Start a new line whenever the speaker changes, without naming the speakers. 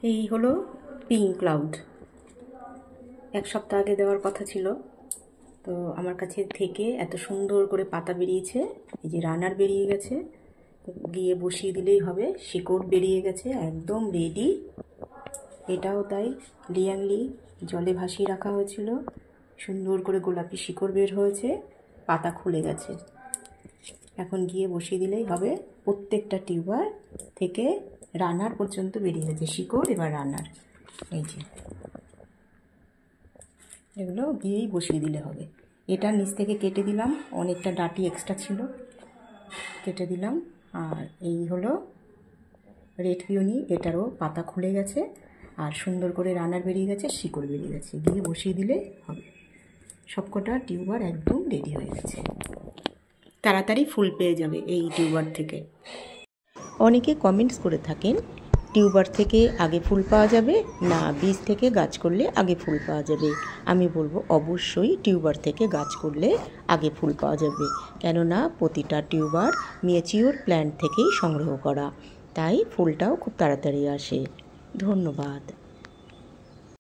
এই হলো pink cloud. এক সপ্তাহ আগে দেওয়ার কথা ছিল, তো আমার কাছে থেকে এত সুন্দর করে পাতা বেরিয়েছে। এই যে রানার বেরিয়ে গেছে, গিয়ে বসিয়ে দিলেই হবে। শিকড় বেরিয়ে গেছে, একদম রেডি। এটাও তাই, লিয়াংলি জলে ভাসিয়ে রাখা হয়েছিল, সুন্দর করে গোলাপি শিকড় বের হয়েছে, পাতা খুলে গেছে। এখন গিয়ে বসিয়ে দিলেই হবে। প্রত্যেকটা টিউবার থেকে রানার পর্যন্ত বেরিয়ে গেছে, শিকড় এবার রানার। এই যে এগুলো গিয়েই বসিয়ে দিলে হবে। এটা নিচ থেকে কেটে দিলাম, অনেকটা ডাঁটি এক্সট্রা ছিল, কেটে দিলাম। আর এই হলো রেড পিওনি, এটারও পাতা খুলে গেছে আর সুন্দর করে রানার বেরিয়ে গেছে, শিকড় বেরিয়ে গেছে। গিয়ে বসিয়ে দিলে হবে। সবকটা টিউবার একদম রেডি হয়ে গেছে। তাড়াতাড়ি ফুল পেয়ে যাবে এই টিউবার থেকে। অনেকে কমেন্টস করে থাকেন টিউবার থেকে আগে ফুল পাওয়া যাবে না বীজ থেকে গাছ করলে আগে ফুল পাওয়া যাবে। আমি বলবো অবশ্যই টিউবার থেকে গাছ করলে আগে ফুল পাওয়া যাবে, কেননা প্রতিটা টিউবার ম্যাচিওর প্ল্যান্ট থেকেই সংগ্রহ করা, তাই ফুলটাও খুব তাড়াতাড়ি আসে। ধন্যবাদ।